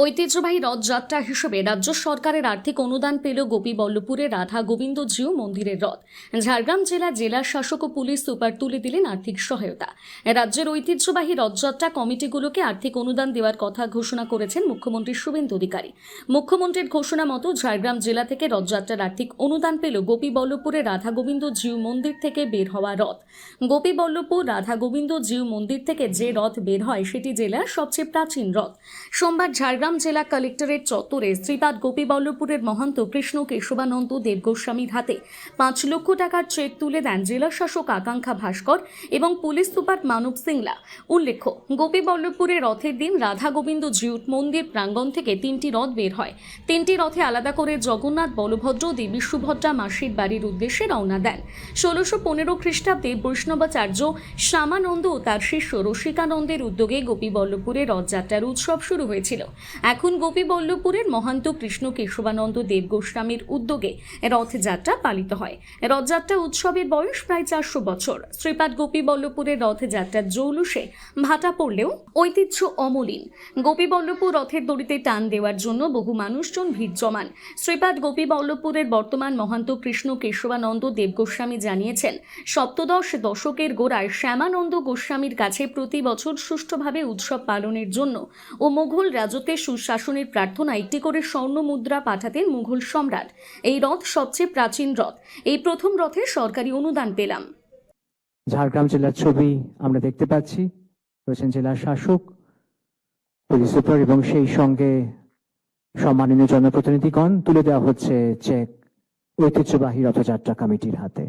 ঐতিহ্যবাহী রথযাত্রা হিসেবে রাজ্য সরকারের আর্থিক অনুদান পেল গোপীবল্লভপুরের রাধা গোবিন্দজিউ মন্দিরের রথ। ঝাড়গ্রাম জেলা শাসক ও পুলিশ সুপার তুলে দিলেন আর্থিক সহায়তা। রাজ্যের ঐতিহ্যবাহী রথযাত্রা কমিটিগুলোকে আর্থিক অনুদান দেওয়ার কথা ঘোষণা করেছেন মুখ্যমন্ত্রী শুভেন্দু অধিকারী। মুখ্যমন্ত্রীর ঘোষণা মতো ঝাড়গ্রাম জেলা থেকে রথযাত্রার আর্থিক অনুদান পেল গোপীবল্লভপুরের রাধা গোবিন্দজিউ মন্দির থেকে বের হওয়া রথ। গোপীবল্লভপুর রাধা গোবিন্দজিউ মন্দির থেকে যে রথ বের হয় সেটি জেলার সবচেয়ে প্রাচীন রথ। সোমবার ঝাড়গ্রাম জেলা কালেক্টরেট চত্বরে শ্রীপাদ গোপীবল্লভপুরের মহন্ত কৃষ্ণ কেশবানন্দ দেব গোস্বামীর হাতে 5 লক্ষ টাকার চেক তুলে দেন জেলা শাসক আকাঙ্ক্ষা ভাস্কর এবং পুলিশ সুপার মানব সিংলা। উল্লেখ্য, গোপীবল্লভপুরের রথের দিন রাধা গোবিন্দ জিউ মন্দির প্রাঙ্গণ থেকে 3টি রথ বের হয়। 3টি রথে আলাদা করে জগন্নাথ, বলভদ্র, দেবী সুভদ্রা মাসির বাড়ির উদ্দেশ্যে রওনা দেন। 1615 খ্রিস্টাব্দে বৈষ্ণবাচার্য শ্যামানন্দ ও তার শিষ্য রসিকানন্দের উদ্যোগে গোপীবল্লভপুরে রথযাত্রার উৎসব শুরু হয়েছিল। এখন গোপীবল্লভপুরের মহান্ত কৃষ্ণ কেশবানন্দ দেব গোস্বামীর উদ্যোগে রথযাত্রা পালিত হয়। রথযাত্রা উৎসবের বয়স প্রায় 400 বছর। শ্রীপাদ গোপীবল্লভপুরের রথযাত্রার জৌলুসে ভাটা পড়লেও ঐতিহ্য অমলিন। গোপীবল্লভপুর রথের দড়িতে টান দেওয়ার জন্য বহু মানুষজন ভিড় জমান। শ্রীপাদ গোপীবল্লভপুরের বর্তমান মহান্ত কৃষ্ণ কেশবানন্দ দেব গোস্বামী জানিয়েছেন, সপ্তদশ দশকের গোড়ায় শ্যামানন্দ গোস্বামীর কাছে প্রতি বছর সুষ্ঠুভাবে উৎসব পালনের জন্য ও মুঘল রাজত্বের সুশাসনের প্রার্থনা একটি করে স্বর্ণ মুদ্রা পাঠাতেন মুঘল সম্রাট। এই রথ সবচেয়ে প্রাচীন রথ। এই প্রথম রথে সরকারি অনুদান পেলাম। ঝাড়গ্রাম জেলার ছবি আমরা দেখতে পাচ্ছি। রয়েছেন জেলা শাসক, পুলিশ সুপার এবং সেই সঙ্গে সম্মানীয় জনপ্রতিনিধিগণ। তুলে দেওয়া হচ্ছে চেক ঐতিহ্যবাহী রথযাত্রা কমিটির হাতে।